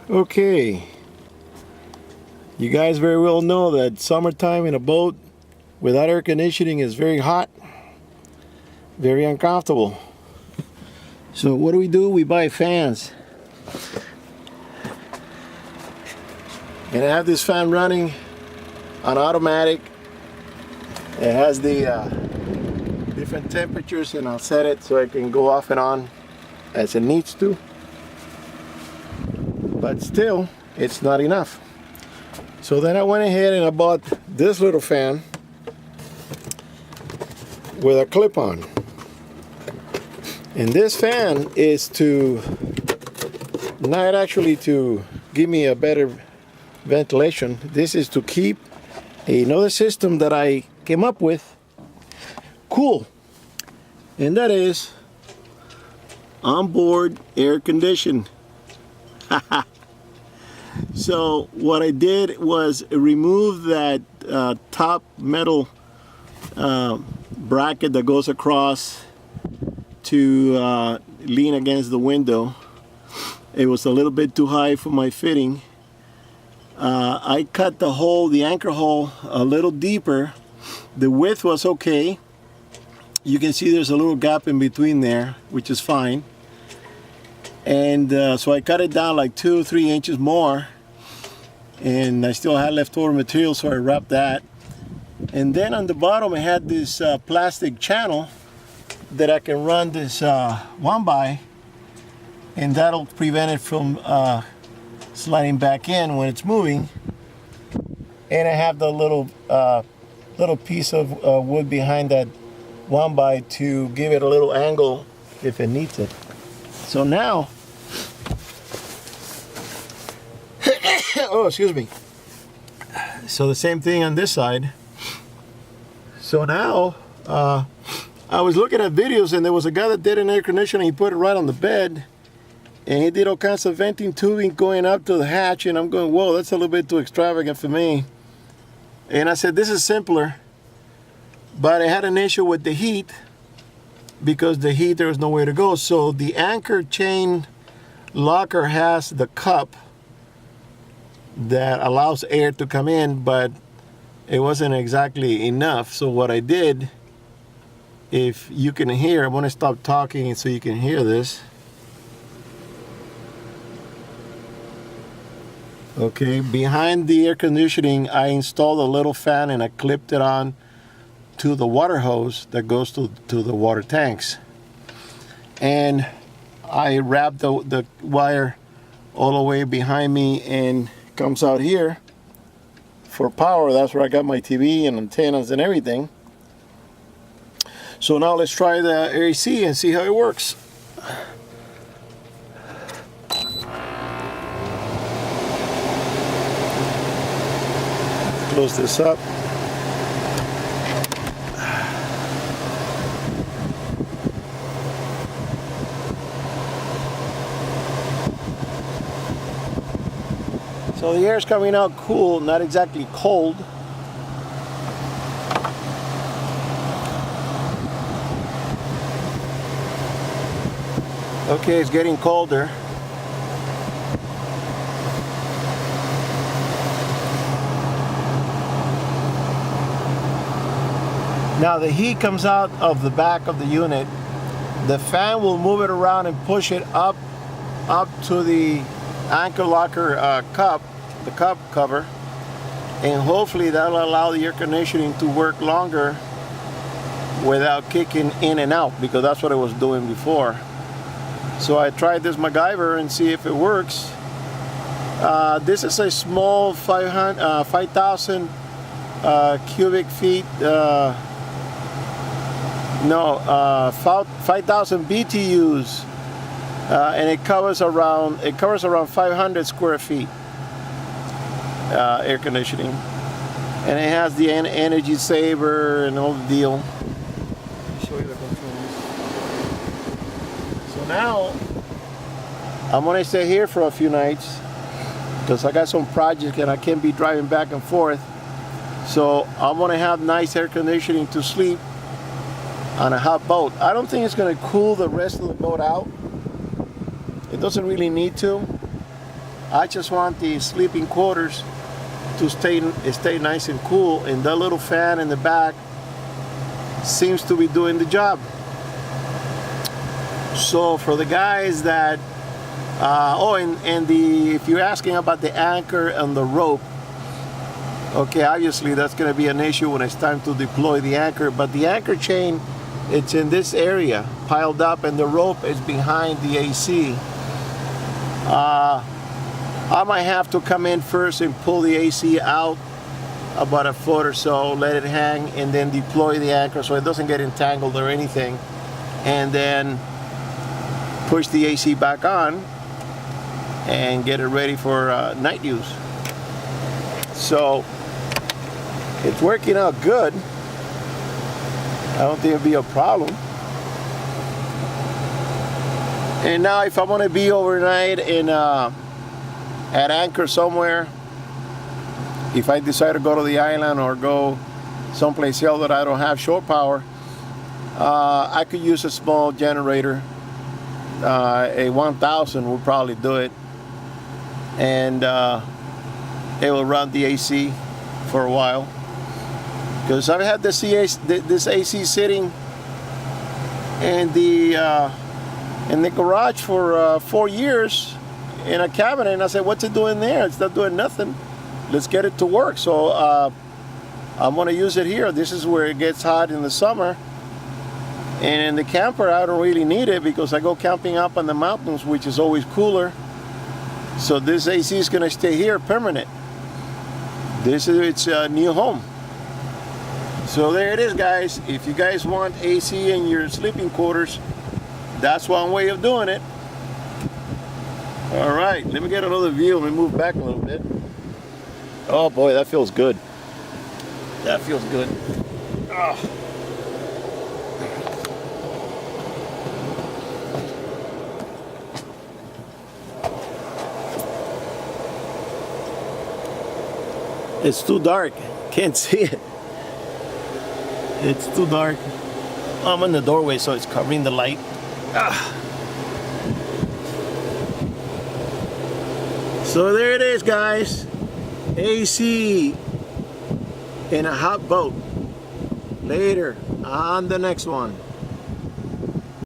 Okay, you guys very well know that summertime in a boat without air conditioning is very hot, very uncomfortable. So what do? We buy fans. And I have this fan running on automatic. It has the different temperatures, and I'll set it so it can go off and on as it needs to. But still, it's not enough. So then I went ahead and I bought this little fan with a clip-on. And this fan is to not actually to give me a better ventilation. This is to keep another system that I came up with cool. And that is onboard air conditioning. So what I did was remove that top metal bracket that goes across to lean against the window. It was a little bit too high for my fitting. I cut the hole, the anchor hole, a little deeper. The width was okay. You can see there's a little gap in between there, which is fine. And so I cut it down like 2 or 3 inches more, and I still had leftover material, so I wrapped that. And then on the bottom I had this plastic channel that I can run this one by, and that'll prevent it from sliding back in when it's moving. And I have the little piece of wood behind that one by to give it a little angle if it needs it. So now, oh, excuse me. So the same thing on this side. So now, I was looking at videos, and there was a guy that did an air conditioner. He put it right on the bed, and he did all kinds of venting tubing going up to the hatch, and I'm going, whoa, that's a little bit too extravagant for me. And I said, this is simpler. But I had an issue with the heat, because the heat, there was nowhere to go. So the anchor chain locker has the cup that allows air to come in, but it wasn't exactly enough. So what I did, if you can hear, I'm going to stop talking so you can hear this. Okay, behind the air conditioning, I installed a little fan, and I clipped it on to the water hose that goes to the water tanks. And I wrapped the wire all the way behind me, and comes out here for power. That's where I got my TV and antennas and everything. So now let's try the AC and see how it works. Close this up. So the air is coming out cool, not exactly cold. Okay, it's getting colder. Now the heat comes out of the back of the unit. The fan will move it around and push it up to the anchor locker cup, the cup cover, and hopefully that'll allow the air conditioning to work longer without kicking in and out, because that's what it was doing before. So I tried this MacGyver and see if it works. This is a small 5,000 cubic feet, 5,000 BTUs, and it covers around 500 square feet air conditioning, and it has the energy saver and all the deal. Let me show you the controls. So now I'm gonna stay here for a few nights because I got some projects and I can't be driving back and forth. So I'm gonna have nice air conditioning to sleep on a hot boat. I don't think it's gonna cool the rest of the boat out. It doesn't really need to. I just want the sleeping quarters to stay nice and cool, and that little fan in the back seems to be doing the job. So for the guys that if you're asking about the anchor and the rope, okay, obviously that's going to be an issue when it's time to deploy the anchor, but the anchor chain, it's in this area piled up, and the rope is behind the AC. I might have to come in first and pull the AC out about a foot or so, let it hang, and then deploy the anchor so it doesn't get entangled or anything, and then push the AC back on and get it ready for night use. So it's working out good. I don't think it'll be a problem. And now if I want to be overnight in at anchor somewhere, if I decide to go to the island or go someplace else that I don't have shore power, I could use a small generator. A 1000 will probably do it, and it will run the AC for a while, because I've had this AC sitting in the garage for 4 years in a cabinet, and I said, what's it doing there? It's not doing nothing. Let's get it to work. So I'm going to use it here. This is where it gets hot in the summer, and in the camper I don't really need it because I go camping up on the mountains, which is always cooler. So this AC is going to stay here permanent. This is its new home. So there it is, guys. If you guys want AC in your sleeping quarters, that's one way of doing it. All right, let me get another view. Let me move back a little bit. Oh boy, that feels good. That feels good. Oh. It's too dark. Can't see it. It's too dark. I'm in the doorway, so it's covering the light. So there it is, guys. AC in a hot boat. Later on the next one.